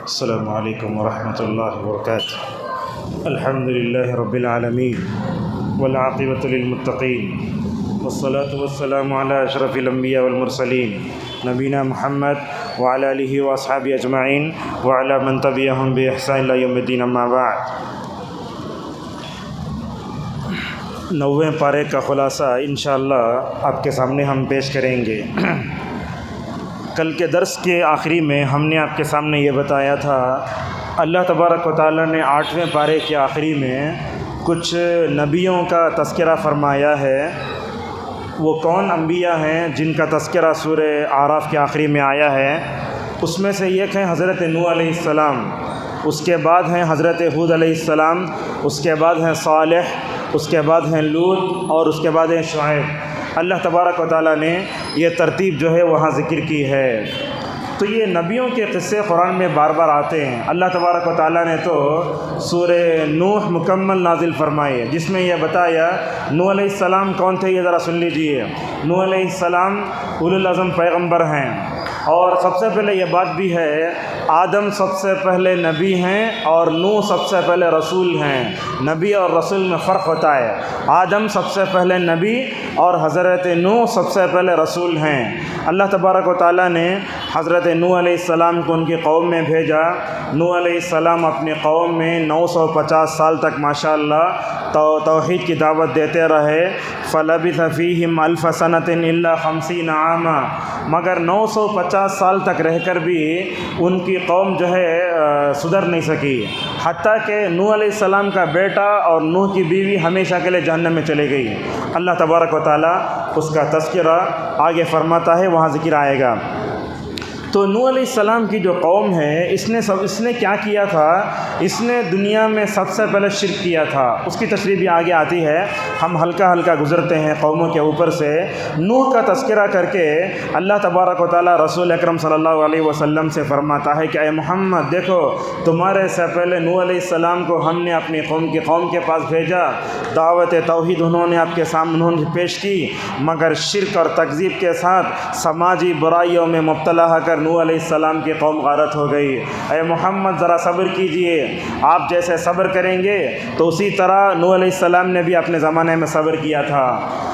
السلام علیکم ورحمۃ اللہ وبرکاتہ۔ الحمد للہ رب العالمین والعاقبۃ للمتقین والصلاة والسلام علی اشرف الانبیاء والمرسلین نبینا محمد وعلی آلہ واصحابہ اجمعین وعلی من تبعہم بإحسان الی یوم الدین، اما بعد۔ 9ویں پارے کا خلاصہ انشاءاللہ آپ کے سامنے ہم پیش کریں گے۔ کل کے درس کے آخری میں ہم نے آپ کے سامنے یہ بتایا تھا، اللہ تبارک و تعالیٰ نے 8ویں پارے کے آخری میں کچھ نبیوں کا تذکرہ فرمایا ہے۔ وہ کون انبیاء ہیں جن کا تذکرہ سورہ اعراف کے آخری میں آیا ہے؟ اس میں سے ایک ہیں حضرت نوح علیہ السلام، اس کے بعد ہیں حضرت ہود علیہ السلام، اس کے بعد ہیں صالح، اس کے بعد ہیں لوط، اور اس کے بعد ہیں شعیب۔ اللہ تبارک و تعالیٰ نے یہ ترتیب جو ہے وہاں ذکر کی ہے۔ تو یہ نبیوں کے قصے قرآن میں بار بار آتے ہیں۔ اللہ تبارک و تعالیٰ نے تو سورہ نوح مکمل نازل فرمائی جس میں یہ بتایا نوح علیہ السلام کون تھے، یہ ذرا سن لیجئے۔ نوح علیہ السلام اولو العزم پیغمبر ہیں، اور سب سے پہلے یہ بات بھی ہے آدم سب سے پہلے نبی ہیں اور نوح سب سے پہلے رسول ہیں۔ نبی اور رسول میں فرق ہوتا ہے۔ آدم سب سے پہلے نبی اور حضرت نوح سب سے پہلے رسول ہیں۔ اللہ تبارک و تعالیٰ نے حضرت نوح علیہ السلام کو ان کی قوم میں بھیجا۔ نوح علیہ السلام اپنی قوم میں 950 سال تک ماشاءاللہ توحید کی دعوت دیتے رہے۔ فَلَبِثَ فِيهِمْ أَلْفَ سَنَةٍ إِلَّا 50 عَامًا، مگر 950 سال تک رہ کر بھی ان کی قوم جو ہے سدھر نہیں سکی، حتیٰ کہ نوح علیہ السلام کا بیٹا اور نوح کی بیوی ہمیشہ کے لیے جہنم میں چلے گئی۔ اللہ تبارک و تعالیٰ اس کا تذکرہ آگے فرماتا ہے، وہاں ذکر آئے گا۔ تو نوح علیہ السلام کی جو قوم ہے اس نے کیا کیا تھا؟ اس نے دنیا میں سب سے پہلے شرک کیا تھا۔ اس کی تشریح بھی آگے آتی ہے، ہم ہلکا ہلکا گزرتے ہیں قوموں کے اوپر سے۔ نوح کا تذکرہ کر کے اللہ تبارک و تعالیٰ رسول اکرم صلی اللہ علیہ وسلم سے فرماتا ہے کہ اے محمد دیکھو، تمہارے سے پہلے نوح علیہ السلام کو ہم نے اپنی قوم کے پاس بھیجا، دعوت توحید انہوں نے آپ کے سامنے پیش کی، مگر شرک اور تکذیب کے ساتھ سماجی برائیوں میں مبتلا ہو کر نوح علیہ السلام کی قوم غارت ہو گئی۔ اے محمد ذرا صبر کیجئے، آپ جیسے صبر کریں گے تو اسی طرح نوح علیہ السلام نے بھی اپنے زمانے میں صبر کیا تھا۔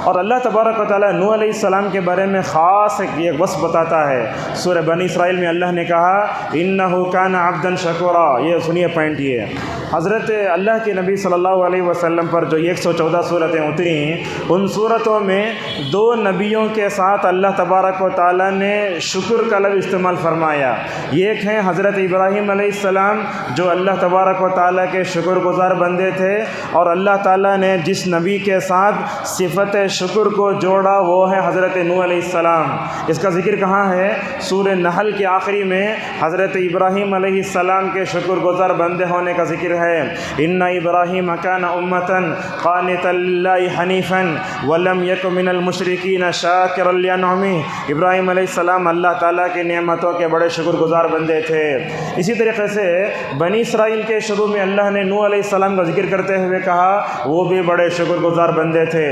اور اللہ تبارک و تعالیٰ نوح علیہ السلام کے بارے میں خاص ایک وصف بتاتا ہے۔ سورہ بنی اسرائیل میں اللہ نے کہا انہ کان عبدا شکورا۔ یہ سنیے پوائنٹ، یہ حضرت اللہ کے نبی صلی اللہ علیہ وسلم پر جو 114 صورتیں اتریں، ان صورتوں میں 2 نبیوں کے ساتھ اللہ تبارک و تعالیٰ نے شکر کا لفظ استعمال فرمایا۔ ایک ہیں حضرت ابراہیم علیہ السلام جو اللہ تبارک و تعالیٰ کے شکر گزار بندے تھے، اور اللہ تعالیٰ نے جس نبی کے ساتھ صفت شکر کو جوڑا وہ ہے حضرت نوح علیہ السلام۔ اس کا ذکر کہاں ہے؟ سورہ نحل کے آخری میں حضرت ابراہیم علیہ السلام کے شکر گزار بندے ہونے کا ذکر ہے۔ ان ابراہیم کان امۃ قانتا للہ حنیفا ولم یک من المشرکین شاکرا لانعمہ۔ ابراہیم علیہ السلام اللہ تعالیٰ کی نعمتوں کے بڑے شکر گزار بندے تھے۔ اسی طریقے سے بنی اسرائیل کے شروع میں اللہ نے نوح علیہ السلام کا ذکر کرتے ہوئے کہا وہ بھی بڑے شکر گزار بندے تھے۔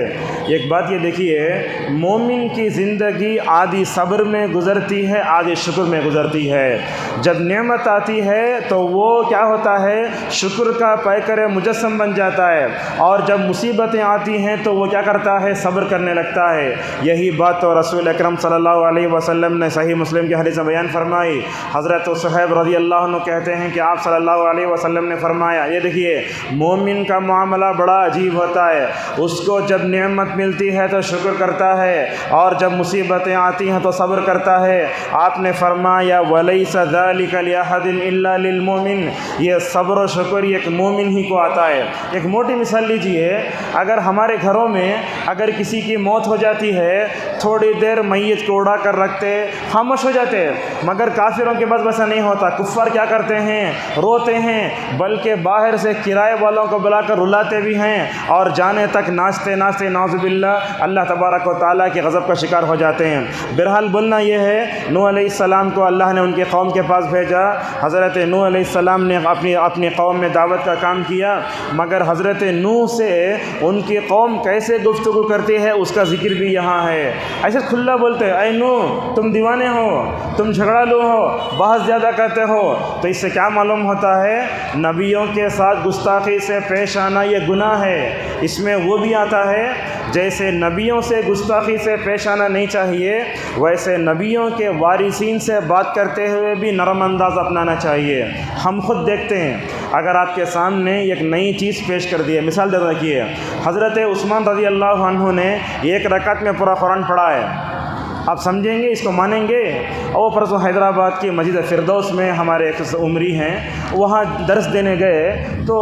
ایک بات یہ دیکھیے، مومن کی زندگی آدھی صبر میں گزرتی ہے، آدھی شکر میں گزرتی ہے۔ جب نعمت آتی ہے تو وہ کیا ہوتا ہے؟ شکر کا پیکر مجسم بن جاتا ہے، اور جب مصیبتیں آتی ہیں تو وہ کیا کرتا ہے؟ صبر کرنے لگتا ہے۔ یہی بات تو رسول اکرم صلی اللہ علیہ وسلم نے صحیح مسلم کی حدیث میں بیان فرمائی۔ حضرت صہیب رضی اللہ عنہ کہتے ہیں کہ آپ صلی اللہ علیہ وسلم نے فرمایا، یہ دیکھیے مومن کا معاملہ بڑا عجیب ہوتا ہے، اس کو جب نعمت ملتی ہے تو شکر کرتا ہے، اور جب مصیبتیں آتی ہیں تو صبر کرتا ہے۔ آپ نے فرمایا وَلَيْسَ ذَلِكَ لِأَحَدٍ إِلَّا لِلْمُؤْمِنِ، یہ صبر و شکر ایک مومن ہی کو آتا ہے۔ ایک موٹی مثال لیجئے، اگر ہمارے گھروں میں اگر کسی کی موت ہو جاتی ہے، تھوڑی دیر میت کو اڑا کر رکھتے، خاموش ہو جاتے، مگر کافروں کے پاس ویسا نہیں ہوتا۔ کفار کیا کرتے ہیں؟ روتے ہیں، بلکہ باہر سے کرائے والوں کو بلا کر رلاتے بھی ہیں، اور جانے تک ناچتے ناچتے نعوذ باللہ اللہ تبارک و تعالیٰ کے غضب کا شکار ہو جاتے ہیں۔ بہرحال بولنا یہ ہے، نوح علیہ السلام کو اللہ نے ان کی قوم کے پاس بھیجا۔ حضرت نوح علیہ السلام نے اپنی قوم میں دعوت کا کام کیا، مگر حضرت نوح سے ان کی قوم کیسے گفتگو کرتی ہے اس کا ذکر بھی یہاں ہے۔ ایسے کھلا بولتے اے نو تم دیوانے ہو، تم جھگڑالو ہو، بہت زیادہ کرتے ہو، تو اس سے کیا معلوم ہوتا ہے نبیوں کے ساتھ گستاخی سے پیش آنا یہ گناہ ہے۔ اس میں وہ بھی آتا ہے جیسے نبیوں سے گستاخی سے پیش آنا نہیں چاہیے، ویسے نبیوں کے وارثین سے بات کرتے ہوئے بھی نرم انداز اپنانا چاہیے۔ ہم خود دیکھتے ہیں اگر آپ کے سامنے ایک نئی چیز پیش کر دی ہے، مثال دے رکھیے حضرت عثمان رضی اللہ عنہ نے ایک رکعت میں پورا قرآن پڑھا ہے، آپ سمجھیں گے اس کو مانیں گے؟ اور پرسوں حیدرآباد کی مسجد فردوس میں ہمارے ایک عمری ہیں، وہاں درس دینے گئے تو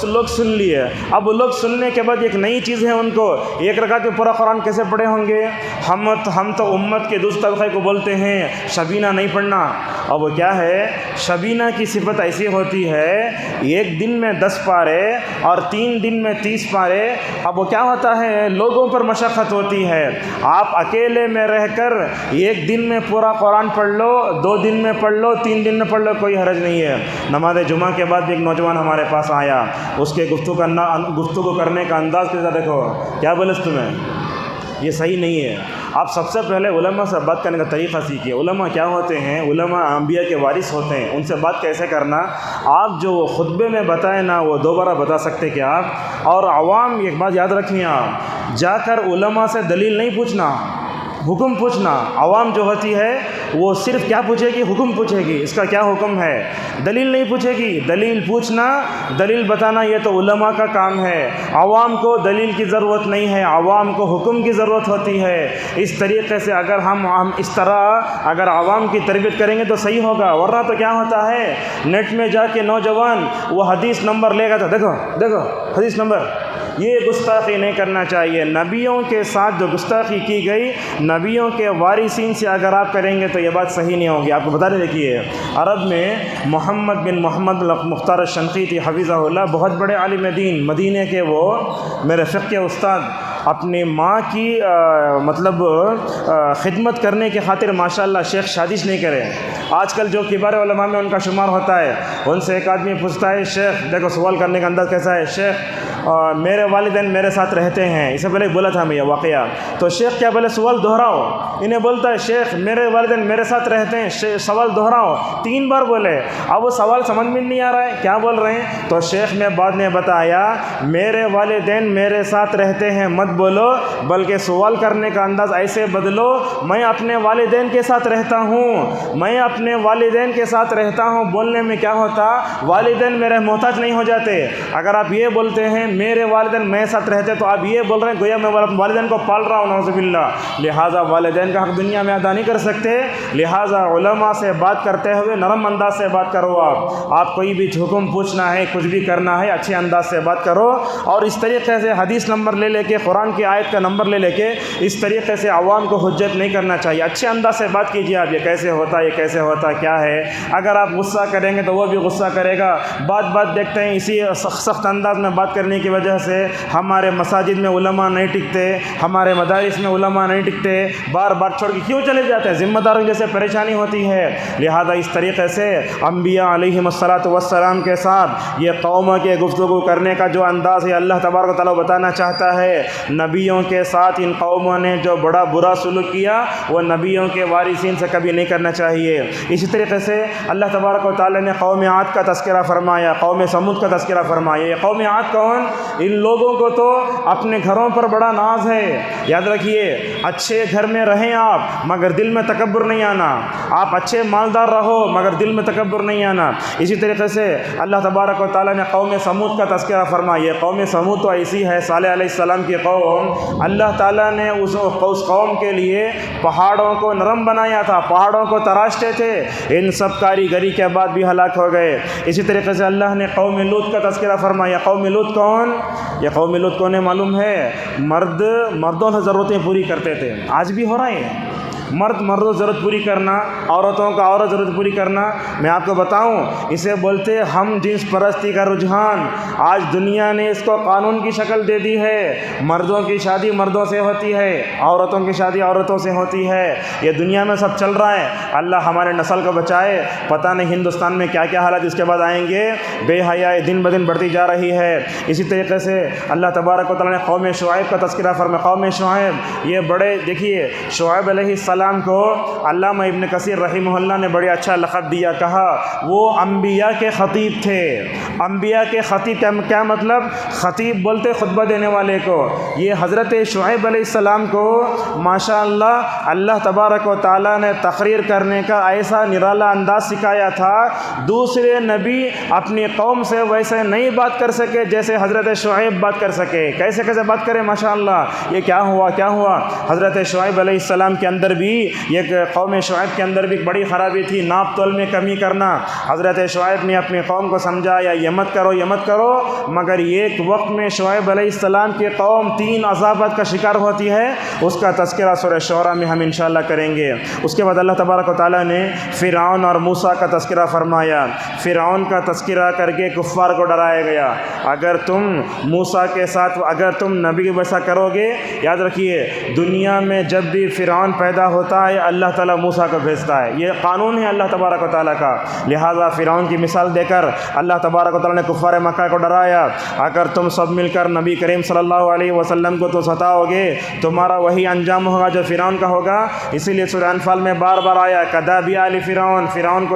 لوگ سن لیے۔ اب لوگ سننے کے بعد ایک نئی چیز ہے، ان کو ایک رکعت میں پورا قرآن کیسے پڑھے ہوں گے؟ ہم تو امت کے دوسرے طبقے کو بولتے ہیں شبینہ نہیں پڑھنا۔ اب وہ کیا ہے؟ شبینہ کی صفت ایسی ہوتی ہے ایک دن میں 10 پارے اور 3 دن میں 30 پارے۔ اب وہ کیا ہوتا ہے؟ لوگوں پر مشقت ہوتی ہے۔ آپ اکیلے میں رہ کر ایک دن میں پورا قرآن پڑھ لو، 2 دن میں پڑھ لو، 3 دن میں پڑھ لو، کوئی حرج نہیں ہے۔ نماز جمعہ کے بعد بھی ایک نوجوان ہمارے پاس آیا، اس کے گفتگو کرنے کا انداز کیسا دیکھو، کیا بولے تمہیں؟ یہ صحیح نہیں ہے۔ آپ سب سے پہلے علماء سے بات کرنے کا طریقہ سیکھیے۔ علماء کیا ہوتے ہیں؟ علماء انبیاء کے وارث ہوتے ہیں، ان سے بات کیسے کرنا۔ آپ جو خطبے میں بتائیں نا وہ دوبارہ بتا سکتے کہ آپ، اور عوام ایک بات یاد رکھیں، آپ جا کر علماء سے دلیل نہیں پوچھنا، حکم پوچھنا۔ عوام جو ہوتی ہے وہ صرف کیا پوچھے گی؟ حکم پوچھے گی، اس کا کیا حکم ہے، دلیل نہیں پوچھے گی۔ دلیل پوچھنا، دلیل بتانا یہ تو علماء کا کام ہے۔ عوام کو دلیل کی ضرورت نہیں ہے، عوام کو حکم کی ضرورت ہوتی ہے۔ اس طریقے سے اگر ہم اس طرح اگر عوام کی تربیت کریں گے تو صحیح ہوگا، ورنہ تو کیا ہوتا ہے نیٹ میں جا کے نوجوان وہ حدیث نمبر لے گا تو دیکھو حدیث نمبر۔ یہ گستاخی نہیں کرنا چاہیے۔ نبیوں کے ساتھ جو گستاخی کی گئی، نبیوں کے وارثین سے اگر آپ کریں گے تو یہ بات صحیح نہیں ہوگی۔ آپ کو بتا دیں، دیکھیے عرب میں محمد بن محمد مختار الشنقیطی حفظہ اللہ بہت بڑے عالم دین، مدینے کے، وہ میرے فقہ کے استاد، اپنی ماں کی خدمت کرنے کی خاطر ماشاءاللہ شیخ شادیش نہیں کرے۔ آج کل جو کبار علماء میں ان کا شمار ہوتا ہے، ان سے ایک آدمی پوچھتا ہے شیخ، دیکھو سوال کرنے کا انداز کیسا ہے، شیخ میرے والدین میرے ساتھ رہتے ہیں، اس سے پہلے بولا تھا میں یہ واقعہ، تو شیخ کیا بولے سوال دہراؤ، انہیں بولتا ہے شیخ میرے والدین میرے ساتھ رہتے ہیں، سوال دہراؤ، 3 بار بولے۔ اب وہ سوال سمجھ میں نہیں آ رہا ہے کیا بول رہے ہیں، تو شیخ نے بعد میں بتایا میرے والدین میرے ساتھ رہتے ہیں مت بولو، بلکہ سوال کرنے کا انداز ایسے بدلو، میں اپنے والدین کے ساتھ رہتا ہوں، میں اپنے والدین کے ساتھ رہتا ہوں۔ بولنے میں کیا ہوتا، والدین میرے محتاج نہیں ہو جاتے۔ اگر آپ یہ بولتے ہیں میرے والدین میرے ساتھ رہتے تو آپ یہ بول رہے ہیں گویا میں والدین کو پال رہا ہوں، نعوذ باللہ۔ لہٰذا والدین کا حق دنیا میں ادا نہیں کر سکتے، لہٰذا علماء سے بات کرتے ہوئے نرم انداز سے بات کرو۔ آپ کوئی بھی حکم پوچھنا ہے، کچھ بھی کرنا ہے، اچھے انداز سے بات کرو، اور اس طریقے سے حدیث نمبر لے کے، قرآن کی آیت کا نمبر لے کے اس طریقے سے عوام کو حجت نہیں کرنا چاہیے۔ اچھے انداز سے بات کیجیے، آپ یہ کیسے ہوتا، یہ کیسے ہوتا، کیا ہے۔ اگر آپ غصہ کریں گے تو وہ بھی غصہ کرے گا۔ بات دیکھتے ہیں اسی سخت انداز میں بات کرنے کی وجہ سے ہمارے مساجد میں علماء نہیں ٹکتے، ہمارے مدارس میں علماء نہیں ٹکتے، بار بار چھوڑ کے کیوں چلے جاتے ہیں؟ ذمہ داروں جیسے پریشانی ہوتی ہے۔ لہذا اس طریقے سے انبیاء علیہم الصلاۃ والسلام کے ساتھ یہ قوم کے گفتگو کرنے کا جو انداز ہے اللہ تبارک و تعالیٰ بتانا چاہتا ہے، نبیوں کے ساتھ ان قوموں نے جو بڑا برا سلوک کیا وہ نبیوں کے وارثین سے کبھی نہیں کرنا چاہیے۔ اسی طریقے سے اللہ تبارک و تعالیٰ نے قوم عاد کا تذکرہ فرمایا، قوم سمود کا تذکرہ فرمایا۔ یہ قوم عاد کون؟ ان لوگوں کو تو اپنے گھروں پر بڑا ناز ہے۔ یاد رکھیے، اچھے گھر میں رہیں آپ مگر دل میں تکبر نہیں آنا، آپ اچھے مالدار رہو مگر دل میں تکبر نہیں آنا۔ اسی طریقے سے اللہ تبارک و تعالیٰ نے قوم سمود کا تذکرہ فرمایا۔ قوم سمود تو ایسی ہے، صالح علیہ السلام کی قوم، اللہ تعالیٰ نے اس قوم کے لیے پہاڑوں کو نرم بنایا تھا، پہاڑوں کو تراشتے تھے، ان سب کاریگری کے بعد بھی ہلاک ہو گئے۔ اسی طریقے سے اللہ نے قوم لوط کا تذکرہ فرمایا۔ قوم لوط کون؟ یہ قوم لوط کون ہے معلوم ہے؟ مردوں سے ضرورتیں پوری کرتے تھے، آج بھی ہو رہے ہیں۔ مرد مردوں ضرورت پوری کرنا، عورتوں کا عورت ضرورت پوری کرنا، میں آپ کو بتاؤں اسے بولتے ہم جنس پرستی کا رجحان۔ آج دنیا نے اس کو قانون کی شکل دے دی ہے، مردوں کی شادی مردوں سے ہوتی ہے، عورتوں کی شادی عورتوں سے ہوتی ہے، یہ دنیا میں سب چل رہا ہے۔ اللہ ہمارے نسل کو بچائے، پتہ نہیں ہندوستان میں کیا کیا حالات اس کے بعد آئیں گے۔ بے حیائی دن بدن بڑھتی جا رہی ہے۔ اسی طریقے سے اللہ تبارک و تعالیٰ نے قوم شعیب کا تذکرہ فرمایا۔ قوم شعیب یہ بڑے، دیکھیے شعیب علیہ السلام کو علامہ ابن کثیر رحمہ اللہ نے بڑے اچھا لقب دیا، کہا وہ انبیاء کے خطیب تھے۔ انبیاء کے خطیب کیا مطلب؟ خطیب بولتے خطبہ دینے والے کو۔ یہ حضرت شعیب علیہ السلام کو ماشاء اللہ تبارک و تعالیٰ نے تقریر کرنے کا ایسا نرالا انداز سکھایا تھا، دوسرے نبی اپنی قوم سے ویسے نہیں بات کر سکے جیسے حضرت شعیب بات کر سکے۔ کیسے بات کرے ماشاءاللہ۔ یہ کیا ہوا؟ حضرت شعیب علیہ السلام کے اندر بھی، یہ قوم شعیب کے اندر بھی بڑی خرابی تھی، ناپ تول میں کمی کرنا۔ حضرت شعیب نے اپنی قوم کو سمجھایا یہ مت کرو، مگر ایک وقت میں شعیب علیہ السلام کی قوم 3 عذابات کا شکار ہوتی ہے، اس کا تذکرہ سورہ شعراء میں ہم انشاءاللہ کریں گے۔ اس کے بعد اللہ تبارک و تعالیٰ نے فرعون اور موسیٰ کا تذکرہ فرمایا۔ فرعون کا تذکرہ کر کے کفار کو ڈرایا گیا، اگر تم موسیٰ کے ساتھ، اگر تم نبی کے ویسا کرو گے، یاد رکھیے دنیا میں جب بھی فرعون پیدا ہوتا ہے اللہ تعالیٰ موسیٰ کو بھیجتا ہے، یہ قانون ہے اللہ تبارک و تعالیٰ کا۔ لہٰذا فرعون کی مثال دے کر اللہ تبارک و تعالیٰ نے کفار مکہ کو ڈرایا، اگر تم سب مل کر نبی کریم صلی اللہ علیہ وسلم کو تو ستاؤ گے، تمہارا وہی انجام ہوگا جو فرعون کا ہوگا۔ اسی لیے سورہ انفال میں بار بار آیا کدابی آل فرعون، فرعون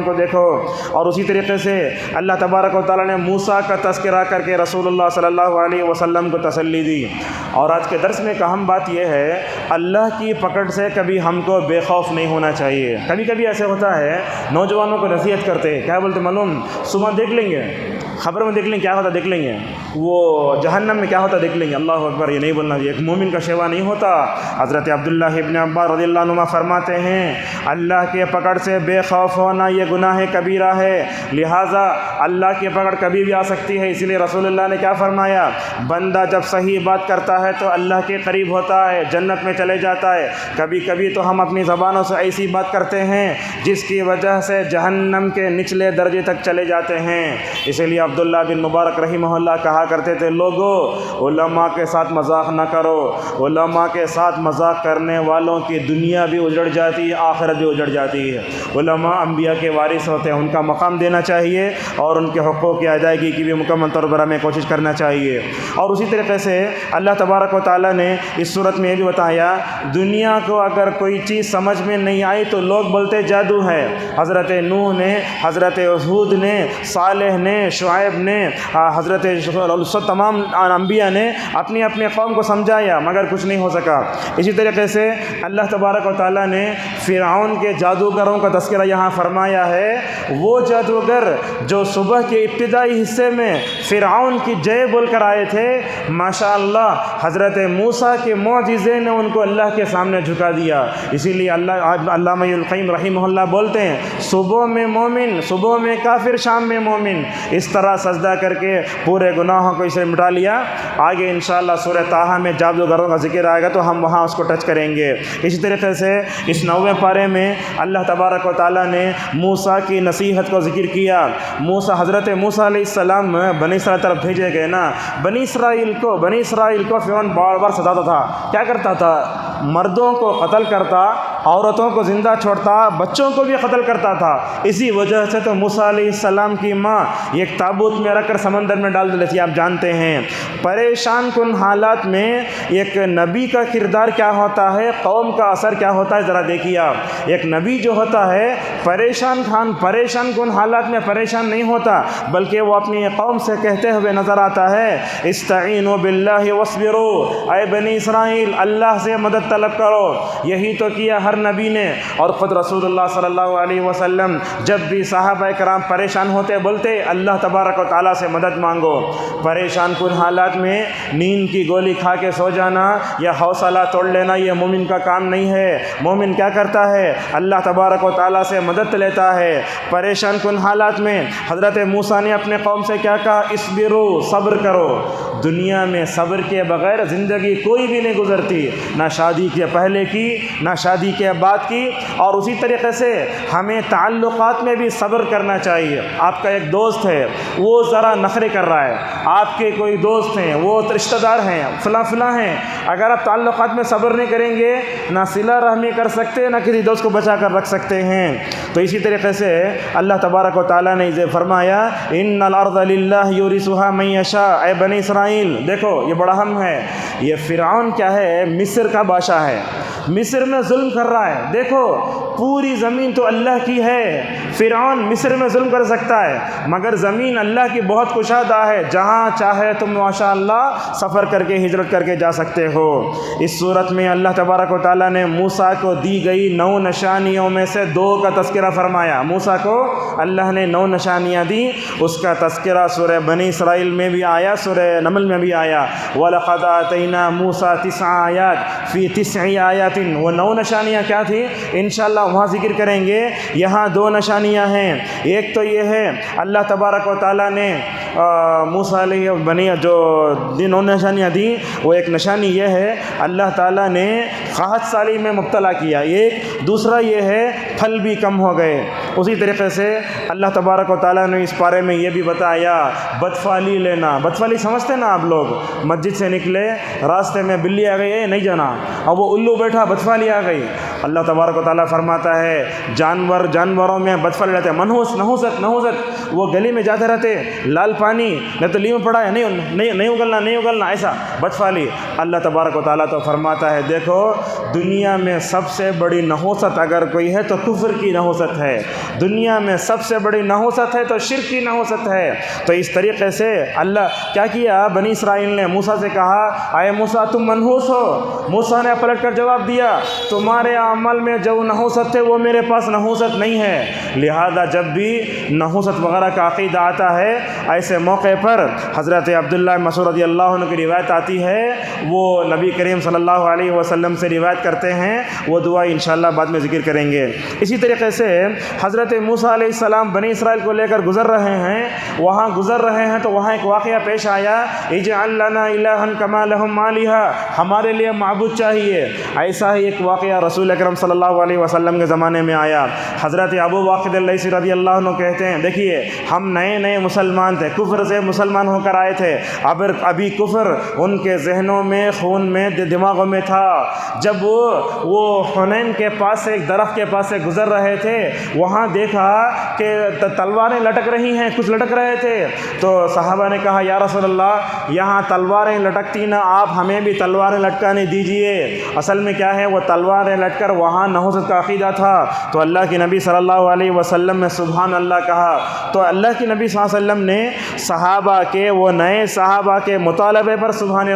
کو دیکھو۔ اور اسی طریقے سے اللہ تبارک و تعالیٰ نے موسیٰ کا تذکرہ کر کے رسول اللہ صلی اللہ علیہ وسلم کو تسلی دی۔ اور آج کے درس میں ایک اہم بات یہ ہے، اللہ کی پکڑ سے کبھی ہم کو بے خوف نہیں ہونا چاہیے۔ کبھی ایسے ہوتا ہے نوجوانوں کو نصیحت کرتے، کیا بولتے معلوم؟ صبح دیکھ لیں گے، خبر میں دیکھ لیں کیا ہوتا، دیکھ لیں گے وہ جہنم میں کیا ہوتا دیکھ لیں گے۔ اللہ اکبر، یہ نہیں بولنا چاہیے، ایک مومن کا شیوا نہیں ہوتا۔ حضرت عبداللہ ابن عباس رضی اللہ عنہ فرماتے ہیں اللہ کے پکڑ سے بے خوف ہونا یہ گناہ کبیرہ ہے، لہٰذا اللہ کی پکڑ کبھی بھی آ سکتی ہے۔ اسی لیے رسول اللہ نے کیا فرمایا، بندہ جب صحیح بات کرتا ہے تو اللہ کے قریب ہوتا ہے، جنت میں چلے جاتا ہے۔ کبھی تو ہم اپنی زبانوں سے ایسی بات کرتے ہیں جس کی وجہ سے جہنم کے نچلے درجے تک چلے جاتے ہیں۔ اسی لیے عبداللہ بن مبارک رحمہ اللہ کہا کرتے تھے، لوگو علماء کے ساتھ مذاق نہ کرو، علماء کے ساتھ مذاق کرنے والوں کی دنیا بھی اجڑ جاتی ہے، آخرت بھی اجڑ جاتی ہے۔ علماء انبیاء کے وارث ہوتے ہیں، ان کا مقام دینا چاہیے اور ان کے حقوق کی ادائیگی کی بھی مکمل طور پر ہمیں کوشش کرنا چاہیے۔ اور اسی طریقے سے اللہ تبارک و تعالیٰ نے اس صورت میں یہ بھی بتایا، دنیا کو اگر کوئی چیز سمجھ میں نہیں آئی تو لوگ بولتے جادو ہے۔ حضرت نوح نے، حضرت ہود نے، صالح نے، شعیب نے، حضرت تمام انبیاء نے اپنی قوم کو سمجھایا مگر کچھ نہیں ہو سکا۔ اسی طریقے سے اللہ تبارک و تعالیٰ نے فرعون کے جادوگروں کا تذکرہ یہاں فرمایا ہے۔ وہ جادوگر جو صبح کے ابتدائی حصے میں فرعون کی جے بول کر آئے تھے، ماشاءاللہ حضرت موسیٰ کے معجزے نے ان کو اللہ کے سامنے جھکا دیا۔ اسی لیے علامہ القیم رحمہ اللہ بولتے ہیں، صبح میں مومن، صبح میں کافر، شام میں مومن، اس طرح سجدہ کر کے پورے گناہوں کو اسے مٹا لیا۔ آگے انشاءاللہ سورہ طٰہٰ میں جادوگروں کا ذکر آئے گا تو ہم وہاں اس کو ٹچ کریں گے۔ اسی طریقے سے اس 9ویں پارے میں اللہ تبارک و تعالیٰ نے موسیٰ کی نصیحت کو ذکر کیا۔ حضرت موسیٰ علیہ السلام بنی اسرائیل طرف بھیجے گئے نا، بنی اسرائیل کو فرعون بار بار ستاتا تھا۔ کیا کرتا تھا؟ مردوں کو قتل کرتا، عورتوں کو زندہ چھوڑتا، بچوں کو بھی قتل کرتا تھا۔ اسی وجہ سے تو موسیٰ علیہ السلام کی ماں ایک تابوت میں رکھ کر سمندر میں ڈال دیتی تھی، آپ جانتے ہیں۔ پریشان کن حالات میں ایک نبی کا کردار کیا ہوتا ہے، قوم کا اثر کیا ہوتا ہے، ذرا دیکھیے آپ۔ ایک نبی جو ہوتا ہے پریشان کن حالات میں پریشان نہیں ہوتا، بلکہ وہ اپنی قوم سے کہتے ہوئے نظر آتا ہے، استعینوا باللہ واصبروا، اے بنی اسرائیل اللہ سے مدد طلب کرو۔ یہی تو کیا ہر ہر نبی نے اور خود رسول اللہ صلی اللہ علیہ وسلم جب بھی صحابہ کرام پریشان ہوتے بولتے اللہ تبارک و تعالیٰ سے مدد مانگو۔ پریشان کن حالات میں نیند کی گولی کھا کے سو جانا یا حوصلہ توڑ لینا یہ مومن کا کام نہیں ہے۔ مومن کیا کرتا ہے؟ اللہ تبارک و تعالیٰ سے مدد لیتا ہے۔ پریشان کن حالات میں حضرت موسیٰ نے اپنے قوم سے کیا کہا؟ اصبروا، صبر کرو۔ دنیا میں صبر کے بغیر زندگی کوئی بھی نہیں گزرتی، نہ شادی کے پہلے کی نہ شادی کے بعد کی۔ اور اسی طریقے سے ہمیں تعلقات میں بھی صبر کرنا چاہیے۔ آپ کا ایک دوست ہے، وہ ذرا نخرے کر رہا ہے، آپ کے کوئی دوست ہیں، وہ رشتہ دار ہیں، فلاں ہیں، اگر آپ تعلقات میں صبر نہیں کریں گے نہ صلہ رحمی کر سکتے نہ کسی دوست کو بچا کر رکھ سکتے ہیں۔ تو اسی طریقے سے اللہ تبارک و تعالیٰ نے اسے فرمایا ان الارض للہ یورثها من یشاء۔ اے بنی اسرائیل دیکھو یہ بڑا اہم ہے، یہ فرعون کیا ہے؟ مصر کا بادشاہ ہے، مصر میں ظلم کر رہا ہے۔ دیکھو پوری زمین تو اللہ کی ہے، فرعون مصر میں ظلم کر سکتا ہے مگر زمین اللہ کی بہت کشادہ ہے، جہاں چاہے تم ماشاء اللہ سفر کر کے ہجرت کر کے جا سکتے ہو۔ اس صورت میں اللہ تبارک و تعالیٰ نے موسیٰ کو دی گئی 9 نشانیوں میں سے 2 کا تذکرہ فرمایا۔ موسیٰ کو اللہ نے 9 نشانیاں دی، اس کا تذکرہ سورہ بنی اسرائیل میں بھی آیا، سورہ نمل میں بھی آیا۔ وَلَقَدْ آتَيْنَا مُوسَىٰ 9 آیات فی 9 آیات۔ وہ 9 نشانیاں کیا تھی انشاءاللہ وہاں ذکر کریں گے۔ یہاں 2 نشانیاں ہیں، ایک تو یہ ہے اللہ تبارک و تعالیٰ نے موسیٰ علیہ بنی جو 9 نشانیاں دیں، وہ ایک نشانی یہ ہے اللہ تعالیٰ نے قحط سالی میں مبتلا کیا، ایک دوسرا یہ ہے پھل بھی کم ہو گئے۔ اسی طریقے سے اللہ تبارک و تعالیٰ نے اس پارے میں یہ بھی بتایا بدفعلی لینا۔ بدفعلی سمجھتے نا آپ لوگ؟ مسجد سے نکلے راستے میں بلی آ گئی، نہیں جانا، اب وہ الو بیٹھا بدفعلی آ گئی۔ اللہ تبارک و تعالیٰ فرماتا ہے جانوروں میں بدفعلی رہتے ہیں، نحوست، وہ گلی میں جاتے رہتے، لال پانی نہ تو لیو پڑا ہے، نہیں اگلنا، ایسا بدفعلی۔ اللہ تبارک و تعالیٰ تو فرماتا ہے دیکھو دنیا میں سب سے بڑی نحوست اگر کوئی ہے تو کفر کی نحوست ہے، دنیا میں سب سے بڑی نحوست ہے تو شرک کی نحوست ہے۔ تو اس طریقے سے اللہ کیا کیا؟ بنی اسرائیل نے موسیٰ سے کہا اے موسیٰ تم منحوس ہو۔ موسیٰ نے پلٹ کر جواب دیا تمہارے عمل میں جو نحوست ہے وہ میرے پاس نحوست نہیں ہے۔ لہذا جب بھی نحوست وغیرہ کا عقیدہ آتا ہے ایسے موقع پر حضرت عبداللہ مسعود رضی اللہ عنہ کی روایت آتی ہے، وہ نبی کریم صلی اللہ علیہ وسلم سے روایت کرتے ہیں، وہ دعا انشاءاللہ بعد میں ذکر کریں گے۔ اسی طریقے سے حضرت موسیٰ علیہ السلام بنی اسرائیل کو لے کر گزر رہے ہیں تو وہاں ایک واقعہ پیش آیا اجعل لنا الہا کما لہم آلہہ، ہمارے لیے معبود چاہیے۔ ایسا ہی ایک واقعہ رسول اکرم صلی اللہ علیہ وسلم کے زمانے میں آیا۔ حضرت ابو واقد اللیثی رضی اللہ عنہ کہتے ہیں دیکھیے ہم نئے مسلمان تھے، کفر سے مسلمان ہو کر آئے تھے، ابھی کفر ان کے ذہنوں میں، خون میں، دماغوں میں تھا۔ جب وہ حنین کے پاس سے ایک درخت کے پاس سے گزر رہے تھے، وہاں دیکھا کہ تلواریں لٹک رہی ہیں، کچھ لٹک رہے تھے، تو صحابہ نے کہا یا رسول اللہ یہاں تلواریں لٹکتی نا، آپ ہمیں بھی تلواریں لٹکانے دیجئے۔ اصل میں کیا ہے، وہ تلواریں لٹ کر وہاں نحوست کا عقیدہ تھا۔ تو اللہ کے نبی صلی اللہ علیہ وسلم نے سبحان اللہ کہا، تو اللہ کے نبی صلی اللہ علیہ وسلم نے صحابہ کے، وہ نئے صحابہ کے مطالبے پر سبحان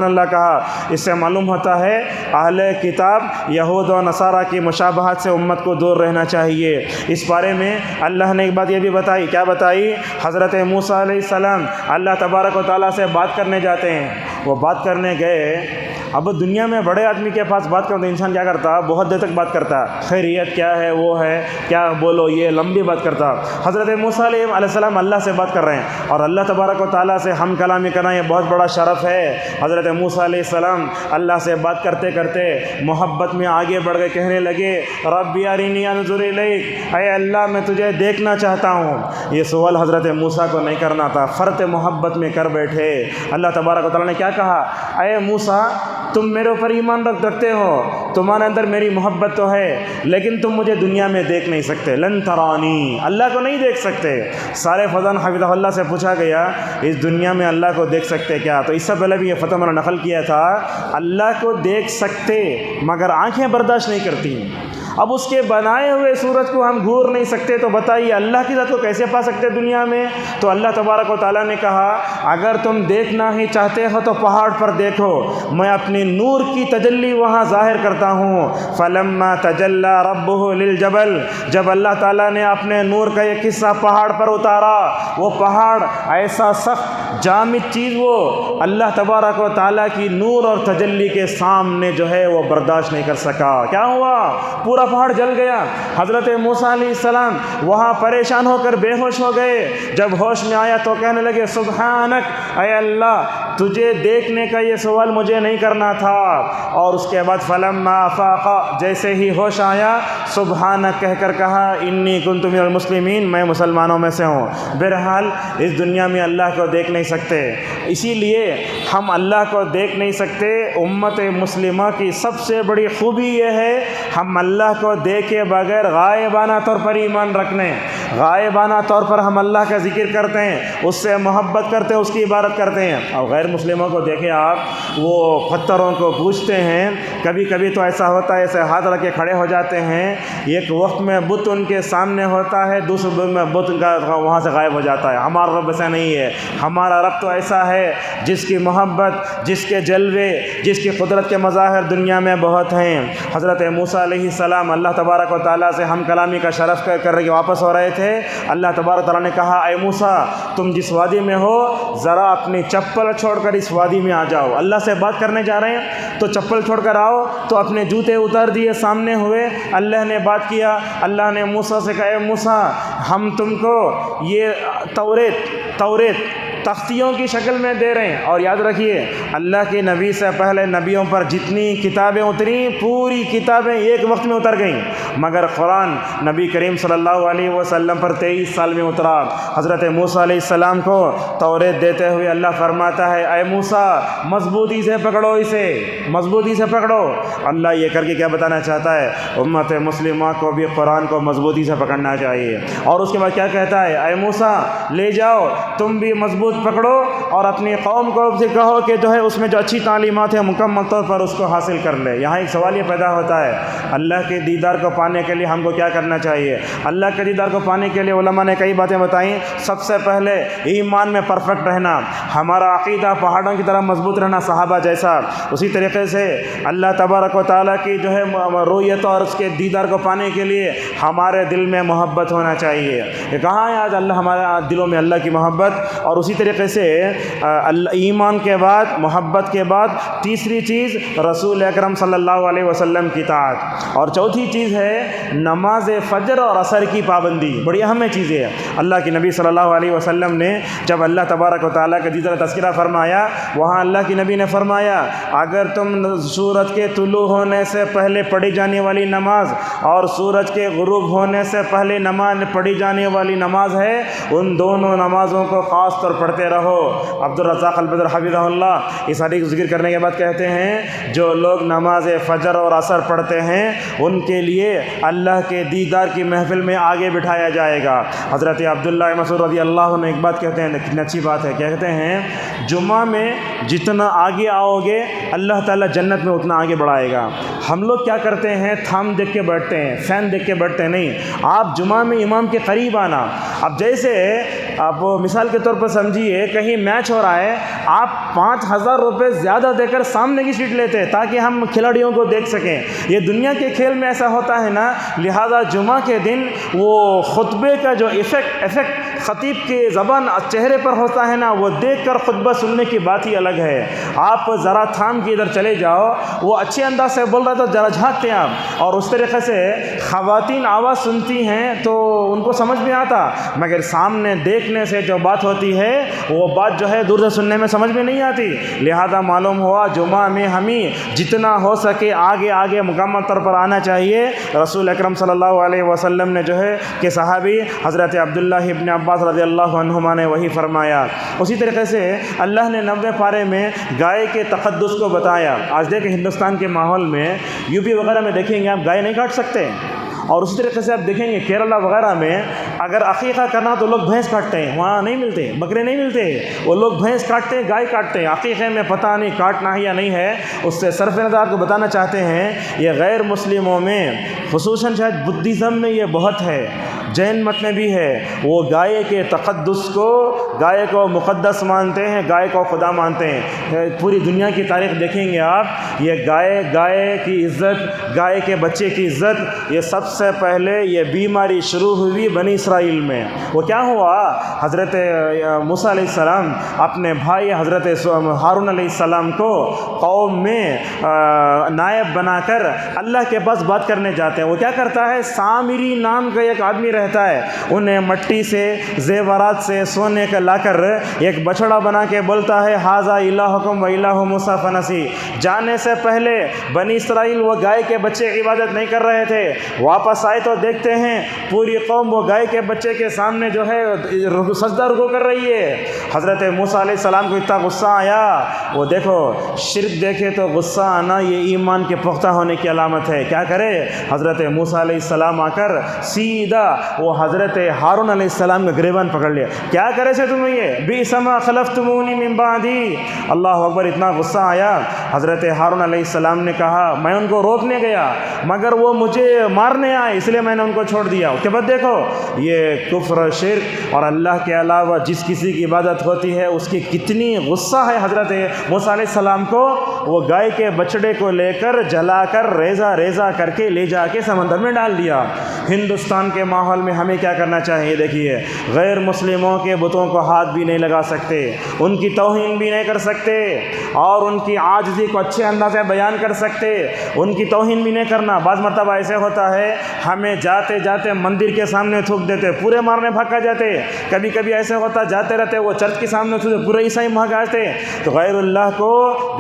اللہ کہا۔ اس سے معلوم ہوتا ہے اہل کتاب یہود و نصارہ کی مشابہت سے امت کو دور رہنا چاہیے۔ اس بارے میں اللہ نے ایک بات یہ بھی بتائی، کیا بتائی؟ حضرت موسیٰ علیہ السلام اللہ تبارک و تعالیٰ سے بات کرنے جاتے ہیں، وہ بات کرنے گئے۔ اب دنیا میں بڑے آدمی کے پاس بات کرتے انسان کیا کرتا؟ بہت دیر تک بات کرتا، خیریت کیا ہے، وہ ہے کیا، بولو، یہ لمبی بات کرتا۔ حضرت موسیٰ علیہ السلام اللہ سے بات کر رہے ہیں اور اللہ تبارک و تعالیٰ سے ہم کلامی کرنا یہ بہت بڑا شرف ہے۔ حضرت موسیٰ علیہ السلام اللہ سے بات کرتے کرتے محبت میں آگے بڑھ گئے، کہنے لگے رب ارنی انظر الیک، اے اللہ میں تجھے دیکھنا چاہتا ہوں۔ یہ سوال حضرت موسیٰ کو نہیں کرنا تھا، فرط محبت میں کر بیٹھے۔ اللہ تبارک و تعالیٰ نے کیا کہا؟ اے موسیٰ تم میرے اوپر ایمان رکھتے ہو، تمہارے اندر میری محبت تو ہے، لیکن تم مجھے دنیا میں دیکھ نہیں سکتے، لن ترانی، اللہ کو نہیں دیکھ سکتے۔ سارے فضان حفظہ اللہ سے پوچھا گیا اس دنیا میں اللہ کو دیکھ سکتے کیا؟ تو اس سے پہلے بھی یہ فتح میں نے نقل کیا تھا، اللہ کو دیکھ سکتے مگر آنکھیں برداشت نہیں کرتی۔ اب اس کے بنائے ہوئے سورج کو ہم گھور نہیں سکتے تو بتائیے اللہ کی ذات کو کیسے پا سکتے دنیا میں؟ تو اللہ تبارک و تعالیٰ نے کہا اگر تم دیکھنا ہی چاہتے ہو تو پہاڑ پر دیکھو، میں اپنی نور کی تجلی وہاں ظاہر کرتا ہوں۔ فلما تجلی ربہ للجبل، جب اللہ تعالیٰ نے اپنے نور کا ایک حصہ پہاڑ پر اتارا، وہ پہاڑ ایسا سخت جامد چیز وہ اللہ تبارک و تعالیٰ کی نور اور تجلی کے سامنے جو ہے وہ برداشت نہیں کر سکا۔ کیا ہوا؟ پورا پہاڑ جل گیا۔ حضرت موسیٰ علیہ السلام وہاں پریشان ہو کر بے ہوش ہو گئے۔ جب ہوش میں آیا تو کہنے لگے سبحانک، اے اللہ تجھے دیکھنے کا یہ سوال مجھے نہیں کرنا تھا۔ اور اس کے بعد فلما افاق، جیسے ہی ہوش آیا سبحانک کہہ کر کہا انی کنت من المسلمین، میں مسلمانوں میں سے ہوں۔ بہرحال اس دنیا میں اللہ کو دیکھ نہیں سکتے، اسی لیے ہم اللہ کو دیکھ نہیں سکتے۔ امت مسلمہ کی سب سے بڑی خوبی یہ ہے ہم اللہ کو دیکھے بغیر غائبانہ طور پر ایمان رکھنے، غائبانہ طور پر ہم اللہ کا ذکر کرتے ہیں، اس سے محبت کرتے ہیں، اس کی عبادت کرتے ہیں۔ اور غیر مسلموں کو دیکھیں آپ، وہ پتھروں کو پوجتے ہیں، کبھی کبھی تو ایسا ہوتا ہے ایسے ہاتھ رکھ کے کھڑے ہو جاتے ہیں، ایک وقت میں بت ان کے سامنے ہوتا ہے، دوسرے وقت میں بت کا وہاں سے غائب ہو جاتا ہے۔ ہمارا رب ایسا نہیں ہے، ہمارا رب تو ایسا ہے جس کی محبت، جس کے جلوے، جس کی قدرت کے مظاہر دنیا میں بہت ہیں۔ حضرت موسیٰ علیہ السلام اللہ تبارک و تعالیٰ سے ہم کلامی کا شرف کر کے واپس ہو رہے تھے۔ اللہ تبارک و تعالیٰ نے کہا اے موسیٰ تم جس وادی میں ہو ذرا اپنی چپل چھوڑ کر اس وادی میں آ جاؤ۔ اللہ سے بات کرنے جا رہے ہیں تو چپل چھوڑ کر آؤ، تو اپنے جوتے اتار دیے، سامنے ہوئے، اللہ نے بات کیا۔ اللہ نے موسیٰ سے کہا اے موسیٰ ہم تم کو یہ توریت تختیوں کی شکل میں دے رہے ہیں، اور یاد رکھیے اللہ کے نبی سے پہلے نبیوں پر جتنی کتابیں اتری پوری کتابیں ایک وقت میں اتر گئیں، مگر قرآن نبی کریم صلی اللہ علیہ وسلم پر 23 سال میں اترا۔ حضرت موسیٰ علیہ السلام کو توریت دیتے ہوئے اللہ فرماتا ہے اے موسیٰ مضبوطی سے پکڑو، اسے مضبوطی سے پکڑو۔ اللہ یہ کر کے کیا بتانا چاہتا ہے؟ امت مسلمہ کو بھی قرآن کو مضبوطی سے پکڑنا چاہیے۔ اور اس کے بعد کیا کہتا ہے؟ اے موسیٰ لے جاؤ تم بھی مضبوط پکڑو، اور اپنی قوم کو سے کہو کہ جو ہے اس میں جو اچھی تعلیمات ہیں مکمل طور پر اس کو حاصل کر لے۔ یہاں ایک سوال یہ پیدا ہوتا ہے اللہ کے دیدار کو پانے کے لیے ہم کو کیا کرنا چاہیے؟ اللہ کے دیدار کو پانے کے لیے علماء نے کئی باتیں بتائیں۔ سب سے پہلے ایمان میں پرفیکٹ رہنا، ہمارا عقیدہ پہاڑوں کی طرح مضبوط رہنا صحابہ جیسا۔ اسی طریقے سے اللہ تبارک و تعالیٰ کی جو ہے رؤیت اور اس کے دیدار کو پانے کے لیے ہمارے دل میں محبت ہونا چاہیے۔ یہ کہاں ہے آج اللہ ہمارے دلوں میں اللہ کی محبت؟ اور اسی طریقے سے ایمان کے بعد، محبت کے بعد تیسری چیز رسول اکرم صلی اللہ علیہ وسلم کی اطاعت، اور چوتھی چیز ہے نماز فجر اور عصر کی پابندی۔ بڑی اہم چیزیں ہیں۔ اللہ کے نبی صلی اللہ علیہ وسلم نے جب اللہ تبارک و تعالیٰ کا دیدار تذکرہ فرمایا، وہاں اللہ کے نبی نے فرمایا اگر تم سورج کے طلوع ہونے سے پہلے پڑھی جانے والی نماز اور سورج کے غروب ہونے سے پہلے نماز پڑھی جانے والی نماز ہے، ان دونوں نمازوں کو خاص طور پڑھتے رہو۔ عبدالرزاق البدر حفظہ اللہ اس حدیث کو ذکر کرنے کے بعد کہتے ہیں جو لوگ نماز فجر اور عصر پڑھتے ہیں ان کے لیے اللہ کے دیدار کی محفل میں آگے بٹھایا جائے گا۔ حضرت عبداللہ مسعود رضی اللہ عنہ ایک بات کہتے ہیں، کتنی اچھی بات ہے، کہتے ہیں جمعہ میں جتنا آگے آؤ گے اللہ تعالیٰ جنت میں اتنا آگے بڑھائے گا۔ ہم لوگ کیا کرتے ہیں؟ تھام دیکھ کے بیٹھتے ہیں، فین دیکھ کے بیٹھتے ہیں۔ نہیں، آپ جمعہ میں امام کے قریب آنا۔ اب جیسے آپ مثال کے طور پر سمجھیے کہیں میچ ہو رہا ہے، آپ 5,000 روپے زیادہ دے کر سامنے کی سیٹ لیتے ہیں تاکہ ہم کھلاڑیوں کو دیکھ سکیں۔ یہ دنیا کے کھیل میں ایسا ہوتا ہے نا، لہذا جمعہ کے دن وہ خطبے کا جو ایفیکٹ خطیب کی زبان چہرے پر ہوتا ہے نا، وہ دیکھ کر خطبہ سننے کی بات ہی الگ ہے۔ آپ ذرا تھام کے ادھر چلے جاؤ، وہ اچھے انداز سے بول رہا تو ذرا جھانکتے ہیں آپ، اور اس طریقے سے خواتین آواز سنتی ہیں تو ان کو سمجھ میں آتا، مگر سامنے دیکھنے سے جو بات ہوتی ہے وہ بات جو ہے دور سے سننے میں سمجھ میں نہیں آتی۔ لہذا معلوم ہوا جمعہ میں ہمیں جتنا ہو سکے آگے مکمل طور پر آنا چاہیے۔ رسول اکرم صلی اللہ علیہ وسلم نے جو ہے کہ صحابی حضرت عبداللہ ابن عباس رضی اللہ عنہما نے وہی فرمایا۔ اسی طریقے سے اللہ نے 90 پارے میں گائے کے تقدس کو بتایا۔ آج دیکھیں ہندوستان کے ماحول میں، یو پی وغیرہ میں دیکھیں گے آپ گائے نہیں کاٹ سکتے، اور اسی طریقے سے آپ دیکھیں گے کیرلا وغیرہ میں اگر عقیقہ کرنا تو لوگ بھینس کاٹتے ہیں، وہاں نہیں ملتے، بکرے نہیں ملتے، وہ لوگ بھینس کاٹتے ہیں، گائے کاٹتے ہیں۔ عقیقے میں پتہ نہیں کاٹنا ہے یا نہیں ہے، اس سے صرف نظر آپ کو بتانا چاہتے ہیں یہ غیر مسلموں میں خصوصاً شاید بدھزم میں یہ بہت ہے، جین مت میں بھی ہے، وہ گائے کے تقدس کو، گائے کو مقدس مانتے ہیں، گائے کو خدا مانتے ہیں۔ پوری دنیا کی تاریخ دیکھیں گے آپ، یہ گائے کی عزت، گائے کے بچے کی عزت، یہ سب سے پہلے یہ بیماری شروع ہوئی بنی اسرائیل میں۔ وہ کیا ہوا؟ حضرت موسیٰ علیہ السلام اپنے بھائی حضرت ہارون علیہ السلام کو قوم میں نائب بنا کر اللہ کے پاس بات کرنے جاتے ہیں۔ وہ کیا کرتا ہے؟ سامری نام کا ایک آدمی رہتا ہے، انہیں مٹی سے، زیورات سے، سونے کا لا کر ایک بچڑا بنا کے بولتا ہے ھذا الہکم و الہ موسیٰ فنسی۔ جانے سے پہلے بنی اسرائیل وہ گائے کے بچے کی عبادت نہیں کر رہے تھے، واپس آئے تو دیکھتے ہیں پوری قوم وہ گائے کے بچے کے سامنے جو ہے سجدہ رکوع کر رہی ہے۔ حضرت موسیٰ علیہ السلام کو اتنا غصہ آیا، وہ دیکھو شرک دیکھے تو غصہ آنا یہ ایمان کے پختہ ہونے کی علامت ہے۔ کیا کرے؟ حضرت موسیٰ علیہ السلام آ کر سیدھا وہ حضرت ہارون علیہ السلام کا گریبان پکڑ لیا۔ کیا کرے سے تمہیں یہ؟ بئس ما خلفتمونی من بعدی۔ اللہ اکبر، اتنا غصہ آیا۔ حضرت ہارون علیہ السلام نے کہا میں ان کو روکنے گیا مگر وہ مجھے مارنے آئے، اس لیے میں نے ان کو چھوڑ دیا۔ اس کے بعد دیکھو یہ کفر، شرک اور اللہ کے علاوہ جس کسی کی عبادت ہوتی ہے اس کی کتنی غصہ ہے حضرت موسیٰ علیہ السلام کو۔ وہ گائے کے بچڑے کو لے کر جلا کر ریزہ ریزہ کر کے لے جا کے سمندر میں ڈال دیا۔ ہندوستان کے ماحول میں ہمیں کیا کرنا چاہیے؟ دیکھیے غیر مسلموں کے بتوں کو ہاتھ بھی نہیں لگا سکتے، ان کی توہین بھی نہیں کر سکتے، اور ان کی عاجزی کو اچھے انداز سے بیان کر سکتے، ان کی توہین بھی نہیں کرنا۔ بعض مرتبہ ایسے ہوتا ہے ہمیں جاتے جاتے مندر کے سامنے تھوک دیتے، پورے مارنے بھاگ جاتے۔ کبھی کبھی ایسے ہوتا جاتے رہتے وہ چرچ کے سامنے تھوک، پورے عیسائی بھاگ آتے۔ تو غیر اللہ کو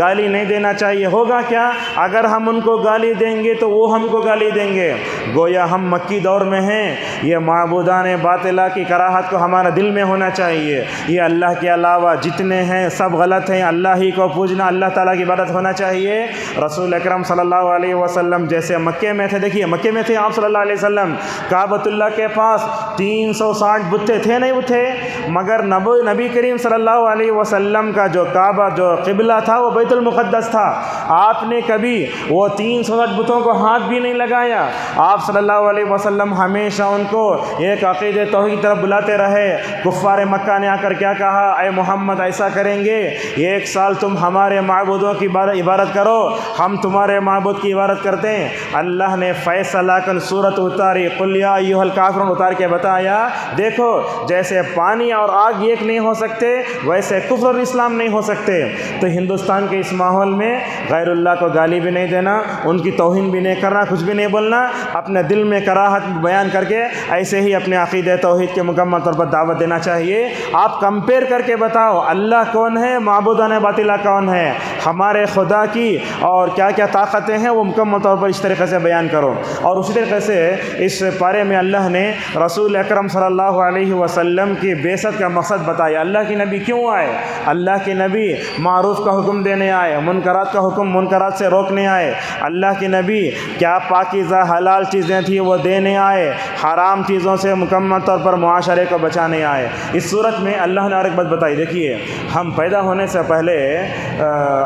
گالی نہیں دینا چاہیے۔ ہوگا کیا؟ اگر ہم ان کو گالی دیں گے تو وہ ہم کو گالی دیں گے۔ گویا ہم مکی دور میں ہیں۔ یہ معبودان باطلہ کی کراہت کو ہمارے دل میں ہونا چاہیے، یہ اللہ کے علاوہ جتنے ہیں سب غلط ہیں، اللہ ہی کو پوجنا، اللہ تعالیٰ کی عبادت ہونا چاہیے۔ رسول اکرم صلی اللہ علیہ وسلم جیسے مکے میں تھے، دیکھیے مکے میں تھے آپ صلی اللہ علیہ وسلم، کعبۃ اللہ کے پاس 360 بتیں تھے نہیں وہ تھے، مگر نبی کریم صلی اللہ علیہ وسلم کا جو کعبہ جو قبلہ تھا وہ بیت المقدس تھا۔ آپ نے کبھی وہ 360 بتوں کو ہاتھ بھی نہیں لگایا۔ آپ صلی اللہ علیہ وسلم ہمیشہ ان کو ایک عقیدہ توحید کی طرف بلاتے رہے۔ کفار مکہ نے آ کر کیا کہا؟ اے محمد ایسا کریں گے 1 سال تم ہمارے معبودوں کی عبادت کرو، ہم تمہارے معبود کی عبادت کرتے ہیں۔ اللہ نے فیصلہ کن صورت اتاری، قل یا ایھا الکافرون اتار کے بتایا دیکھو جیسے پانی اور آگ ایک نہیں ہو سکتے ویسے کفر اور اسلام نہیں ہو سکتے۔ تو ہندوستان کے اس ماحول میں غیر اللہ کو گالی بھی نہیں دینا، ان کی توہین بھی نہیں کرنا، کچھ بھی نہیں بولنا، اپنے دل میں کراہت بیان کر کے ایسے ہی اپنے عقیدہ توحید کے مکمل طور پر دعوت دینا چاہیے۔ آپ کمپیئر کر کے بتاؤ اللہ کون ہے، معبودان باطلہ کون ہے، ہمارے خدا کی اور کیا کیا طاقتیں ہیں وہ مکمل طور پر اس طریقے سے بیان کرو۔ اور اسی طریقے سے اس پارے میں اللہ نے رسول اکرم صلی اللہ علیہ وسلم کی بعثت کا مقصد بتایا۔ اللہ کے نبی کیوں آئے؟ اللہ کے نبی معروف کا حکم دینے آئے، منکرات کا حکم منکرات سے روکنے آئے۔ اللہ کے نبی کیا پاکیزہ حلال چیزیں تھیں وہ دینے آئے، حرام چیزوں سے مکمل طور پر معاشرے کو بچانے آئے۔ اس صورت میں اللہ نے اور ایک بات بتائی، دیکھیے ہم پیدا ہونے سے پہلے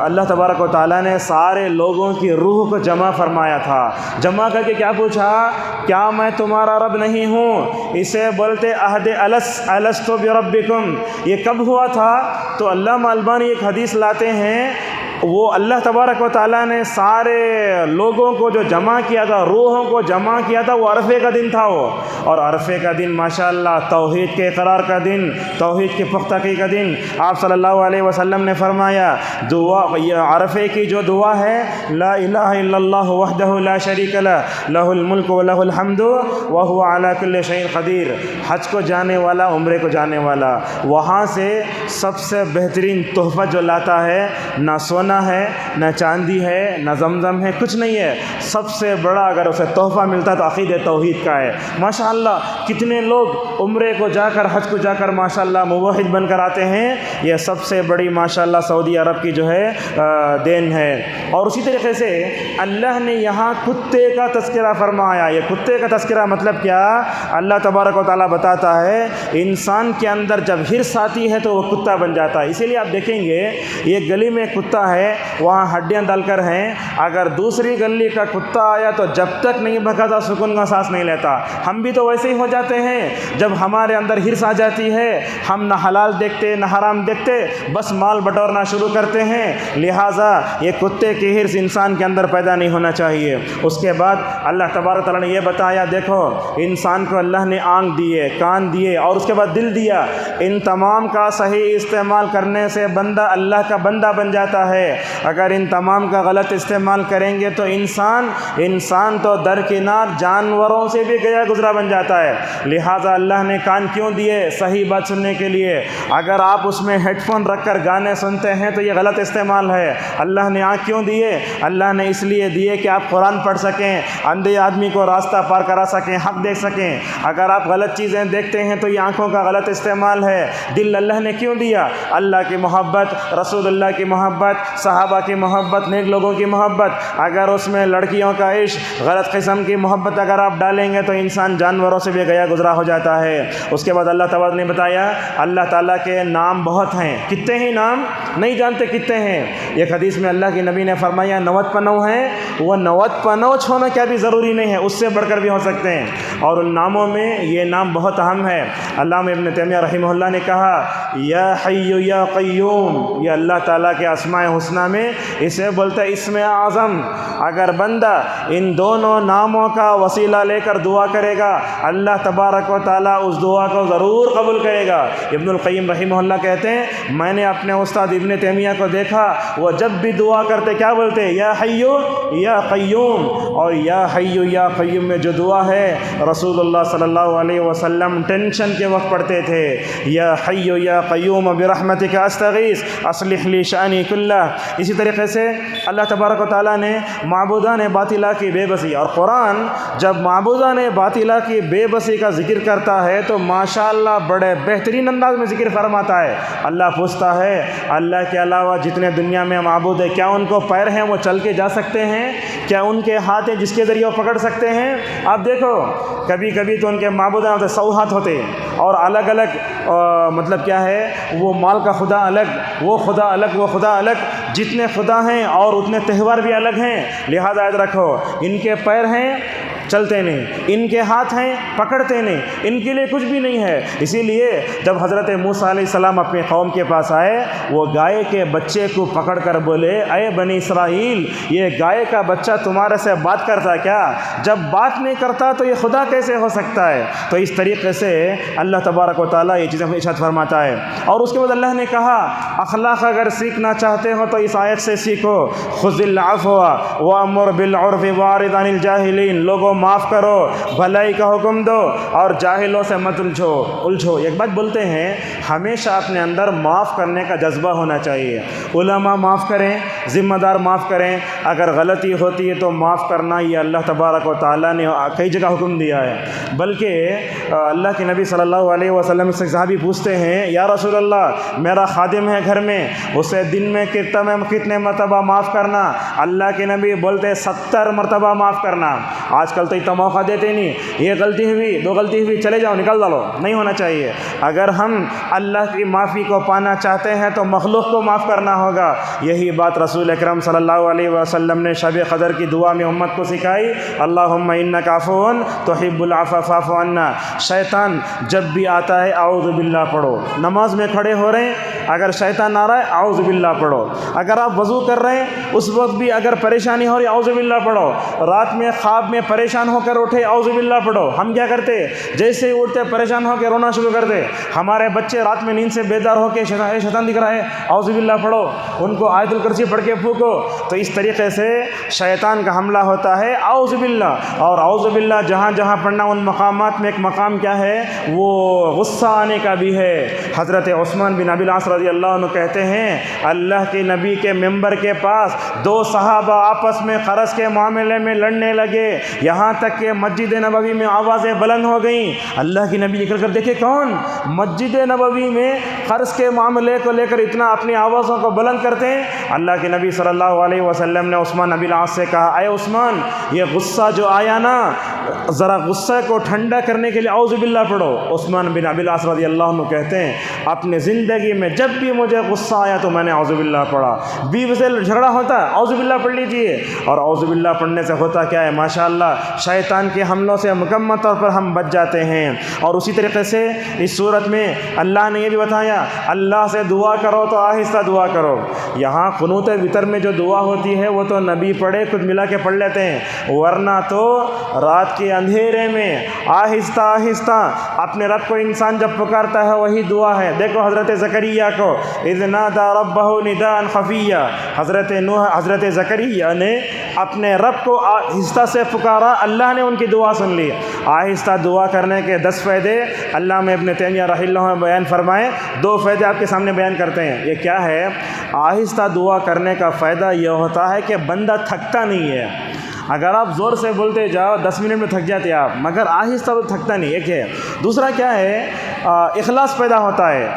اللہ تبارک و تعالیٰ نے سارے لوگوں کی روح کو جمع فرمایا تھا، جمع کر کے کیا پوچھا؟ کیا میں تمہارا رب نہیں ہوں؟ اسے بولتے عہد الست بربکم۔ یہ کب ہوا تھا؟ تو علامہ البانی ایک حدیث لاتے ہیں، وہ اللہ تبارک و تعالیٰ نے سارے لوگوں کو جو جمع کیا تھا، روحوں کو جمع کیا تھا، وہ عرفے کا دن تھا وہ۔ اور عرفے کا دن ماشاءاللہ توحید کے اقرار کا دن، توحید کی پختگی کا دن۔ آپ صلی اللہ علیہ وسلم نے فرمایا دعا، یہ عرفے کی جو دعا ہے لا الہ الا اللہ وحدہ لا شریک لہ لہ الملک و لہ الحمد وہو علی کل شیء قدیر۔ حج کو جانے والا، عمرے کو جانے والا وہاں سے سب سے بہترین تحفہ جو لاتا ہے، نہ سونا سونا ہے، نہ چاندی ہے، نہ زمزم ہے، کچھ نہیں ہے۔ سب سے بڑا اگر اسے تحفہ ملتا تو عقیدہ توحید کا ہے۔ ماشاءاللہ کتنے لوگ عمرے کو جا کر، حج کو جا کر ماشاءاللہ موحد بن کر آتے ہیں، یہ سب سے بڑی ماشاءاللہ سعودی عرب کی جو ہے دین ہے۔ اور اسی طریقے سے اللہ نے یہاں کتے کا تذکرہ فرمایا۔ یہ کتے کا تذکرہ مطلب کیا؟ اللہ تبارک و تعالیٰ بتاتا ہے انسان کے اندر جب حرص آتی ہے تو وہ کتا بن جاتا ہے۔ اسی لیے آپ دیکھیں گے یہ گلی میں کتا ہے، وہاں ہڈیاں ڈال کر ہیں، اگر دوسری گلی کا کتا آیا تو جب تک نہیں بھگاتا سکون کا سانس نہیں لیتا۔ ہم بھی تو ویسے ہی ہو جاتے ہیں، جب ہمارے اندر حرص آ جاتی ہے ہم نہ حلال دیکھتے نہ حرام دیکھتے، بس مال بٹورنا شروع کرتے ہیں۔ لہٰذا یہ کتے کی حرص انسان کے اندر پیدا نہیں ہونا چاہیے۔ اس کے بعد اللہ تبارک تعالیٰ نے یہ بتایا، دیکھو انسان کو اللہ نے آنکھ دیے، کان دیے اور اس کے بعد دل دیا، ان تمام کا صحیح استعمال کرنے سے بندہ اللہ کا بندہ بن جاتا ہے۔ اگر ان تمام کا غلط استعمال کریں گے تو انسان تو درکنار جانوروں سے بھی گیا گزرا بن جاتا ہے۔ لہٰذا اللہ نے کان کیوں دیے؟ صحیح بات سننے کے لیے۔ اگر آپ اس میں ہیڈ فون رکھ کر گانے سنتے ہیں تو یہ غلط استعمال ہے۔ اللہ نے آنکھ کیوں دیے؟ اللہ نے اس لیے دیے کہ آپ قرآن پڑھ سکیں، اندھے آدمی کو راستہ پار کرا سکیں، حق دیکھ سکیں۔ اگر آپ غلط چیزیں دیکھتے ہیں تو یہ آنکھوں کا غلط استعمال ہے۔ دل اللہ نے کیوں دیا؟ اللہ کی محبت، رسول اللہ کی محبت، صحابہ کی محبت، نیک لوگوں کی محبت۔ اگر اس میں لڑکیوں کا عشق، غلط قسم کی محبت اگر آپ ڈالیں گے تو انسان جانوروں سے بھی گیا گزرا ہو جاتا ہے۔ اس کے بعد اللہ تعالیٰ نے بتایا اللہ تعالیٰ کے نام بہت ہیں۔ کتنے ہی نام نہیں جانتے کتنے ہیں۔ ایک حدیث میں اللہ کے نبی نے فرمایا 99 ہیں، وہ 99 ہونا کیا بھی ضروری نہیں ہے، اس سے بڑھ کر بھی ہو سکتے ہیں۔ اور ان ناموں میں یہ نام بہت اہم ہے۔ علامہ ابن تیمیہ رحمہ اللہ نے کہا یا حی یا قیوم، یہ اللہ تعالیٰ کے اسماء حسنہ میں اسے بولتا ہے اسم اعظم۔ اگر بندہ ان دونوں ناموں کا وسیلہ لے کر دعا کرے گا اللہ تبارک و تعالیٰ اس دعا کو ضرور قبول کرے گا۔ ابن القیم رحمہ اللہ کہتے ہیں میں نے اپنے استاد ابن تیمیہ کو دیکھا، وہ جب بھی دعا کرتے کیا بولتے؟ یا حیو یا قیوم۔ اور یا حیو یا قیوم میں جو دعا ہے رسول اللہ صلی اللہ علیہ وسلم ٹینشن کے وقت پڑھتے تھے، یا حیو یا قیوم برحمتک استغیث اصلح لی شأنی کلہ۔ اسی طریقے سے اللہ تبارک و تعالیٰ نے معبودان باطلہ کی بے بسی، اور قرآن جب معبودان باطلہ کی بے بسی کا ذکر کرتا ہے تو ماشاءاللہ بڑے بہترین انداز میں ذکر فرماتا ہے۔ اللہ پوچھتا ہے اللہ کے علاوہ جتنے دنیا میں معبود ہیں کیا ان کو پیر ہیں وہ چل کے جا سکتے ہیں؟ کیا ان کے ہاتھ ہیں جس کے ذریعے وہ پکڑ سکتے ہیں؟ آپ دیکھو کبھی کبھی تو ان کے معبود ہوتے 100 ہاتھ ہوتے ہیں، اور الگ الگ مطلب کیا ہے، وہ مال کا خدا الگ، وہ خدا الگ، وہ خدا الگ، جتنے خدا ہیں اور اتنے تہوار بھی الگ ہیں۔ لہذا یاد رکھو ان کے پیر ہیں چلتے نہیں، ان کے ہاتھ ہیں پکڑتے نہیں، ان کے لیے کچھ بھی نہیں ہے۔ اسی لیے جب حضرت موسیٰ علیہ السلام اپنی قوم کے پاس آئے، وہ گائے کے بچے کو پکڑ کر بولے اے بنی اسرائیل یہ گائے کا بچہ تمہارے سے بات کرتا کیا؟ جب بات نہیں کرتا تو یہ خدا کیسے ہو سکتا ہے؟ تو اس طریقے سے اللہ تبارک و تعالیٰ یہ چیزیں ارشاد فرماتا ہے۔ اور اس کے بعد اللہ نے کہا اخلاق اگر سیکھنا چاہتے ہو تو اس آیت سے سیکھو، خذ العفو وامر بالعرف واعرض عن الجاہلین، لوگوں معاف کرو، بھلائی کا حکم دو اور جاہلوں سے مت الجھو۔ ایک بات بولتے ہیں ہمیشہ اپنے اندر معاف کرنے کا جذبہ ہونا چاہیے۔ علماء معاف کریں، ذمہ دار معاف کریں، اگر غلطی ہوتی ہے تو معاف کرنا یہ اللہ تبارک و تعالیٰ نے کئی جگہ حکم دیا ہے۔ بلکہ اللہ کے نبی صلی اللہ علیہ وسلم سے صحابی پوچھتے ہیں یا رسول اللہ میرا خادم ہے گھر میں، اسے دن میں کتنے مرتبہ معاف کرنا؟ اللہ کے نبی بولتے 70 مرتبہ معاف کرنا۔ آج کل تو اتنا موقع دیتے نہیں، یہ غلطی ہوئی، 2 غلطی ہوئی، چلے جاؤ نکال ڈالو، نہیں ہونا چاہیے۔ اگر ہم اللہ کی معافی کو پانا چاہتے ہیں تو مخلوق کو معاف کرنا ہوگا۔ یہی بات رسول اکرم صلی اللہ علیہ وسلم نے شب قدر کی دعا میں امت کو سکھائی، اللہم انک عفو تحب العفو فاعف عنا۔ شیطان جب بھی آتا ہے اعوذ باللہ پڑھو، نماز میں کھڑے ہو رہے ہیں اگر شیطان آ رہا ہے اعوذ باللہ پڑھو، اگر آپ وضو کر رہے ہیں اس وقت بھی اگر پریشانی ہو رہی اعوذ باللہ پڑھو، رات میں خواب میں پریشان ہو کر اٹھے اعوذ باللہ پڑھو۔ ہم کیا کرتے؟ جیسے ہی اٹھتے پریشان ہو کے رونا شروع کر دے۔ ہمارے بچے رات میں نیند سے بیدار ہو کے شیطان دکھ رہا ہے اعوذ باللہ پڑھو، ان کو آیت الکرسی پڑھ کے پھونکو تو اس طریقے سے شیطان کا حملہ ہوتا ہے۔ اعوذ باللہ، اور اعوذ باللہ جہاں جہاں پڑھنا ان مقامات میں ایک مقام کیا ہے، وہ غصہ آنے کا بھی ہے۔ حضرت عثمان بن ابی العاص رضی اللہ عنہ کہتے ہیں اللہ کے نبی کے ممبر کے پاس دو صحابہ آپس میں قرض کے معاملے میں لڑنے لگے، یہاں تک کہ مسجد نبوی میں آوازیں بلند ہو گئیں۔ اللہ کی نبی نکل کر دیکھے کون مسجد نبوی میں قرض کے معاملے کو لے کر اتنا اپنی آوازوں کو بلند کرتے ہیں۔ اللہ کے نبی صلی اللہ علیہ وسلم نے عثمان بن ابی العاص سے کہا اے عثمان، یہ غصہ جو آیا نا، ذرا غصہ کو ٹھنڈا کرنے کے لیے اعوذ باللہ پڑھو۔ عثمان بن ابی العاص رضی اللہ عنہ کہتے ہیں اپنے زندگی میں جب بھی مجھے غصہ آیا تو میں نے اعوذ باللہ پڑھا۔ بیوی سے جھگڑا ہوتا ہے اعوذ باللہ پڑھ لیجئے، اور اعوذ باللہ پڑھنے سے ہوتا کیا ہے ماشاءاللہ، شیطان کے حملوں سے مکمل طور پر ہم بچ جاتے ہیں۔ اور اسی طریقے سے اس صورت میں اللہ نے یہ بھی بتایا اللہ سے دعا کرو تو آہستہ دعا کرو۔ یہاں قنوت وتر میں جو دعا ہوتی ہے وہ تو نبی پڑھے خود ملا کے پڑھ لیتے ہیں، ورنہ تو رات کے اندھیرے میں آہستہ آہستہ اپنے رب کو انسان جب پکارتا ہے وہی دعا ہے۔ دیکھو حضرت زکریا کو اذ نادى ربه نداء خفیا، حضرت زکریا نے اپنے رب کو آہستہ سے پکارا، اللہ نے ان کی دعا سن لی۔ آہستہ دعا کرنے کے 10 فائدے علامہ ابن تیمیہ رحمہ اللہ بیان فرمائے، 2 فائدے آپ کے سامنے بیان کرتے ہیں۔ یہ کیا ہے؟ آہستہ دعا کرنے کا فائدہ یہ ہوتا ہے کہ بندہ تھکتا نہیں ہے۔ اگر آپ زور سے بولتے جاؤ 10 منٹ میں تھک جاتے آپ، مگر آہستہ تو تھکتا نہیں، ایک ہے۔ دوسرا کیا ہے؟ اخلاص پیدا ہوتا ہے۔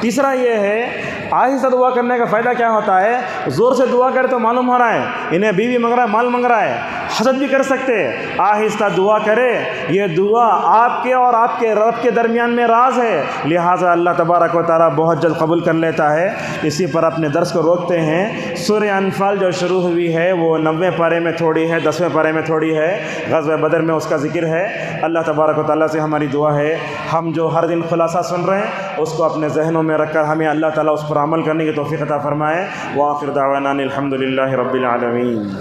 تیسرا یہ ہے آہستہ دعا کرنے کا فائدہ کیا ہوتا ہے؟ زور سے دعا کرے تو معلوم ہو رہا ہے انہیں بیوی مانگ رہا ہے، مال مانگ رہا ہے، حسد بھی کر سکتے۔ آہستہ دعا کرے، یہ دعا آپ کے اور آپ کے رب کے درمیان میں راز ہے، لہٰذا اللہ تبارک و تعالیٰ بہت جلد قبول کر لیتا ہے۔ اسی پر اپنے درس کو روکتے ہیں۔ سورہ انفال جو شروع ہوئی ہے وہ 90 پارے میں تھوڑی ہے، 10ویں پارے میں تھوڑی ہے، غزوہ بدر میں اس کا ذکر ہے۔ اللہ تبارک و تعالیٰ سے ہماری دعا ہے ہم جو ہر دن خلاصہ سن رہے ہیں اس کو اپنے ذہنوں میں رکھ کر ہمیں اللہ تعالیٰ اس پر عمل کرنے کی توفیق عطا فرمائے۔ وآخر دعوانا الحمد للہ رب العالمین۔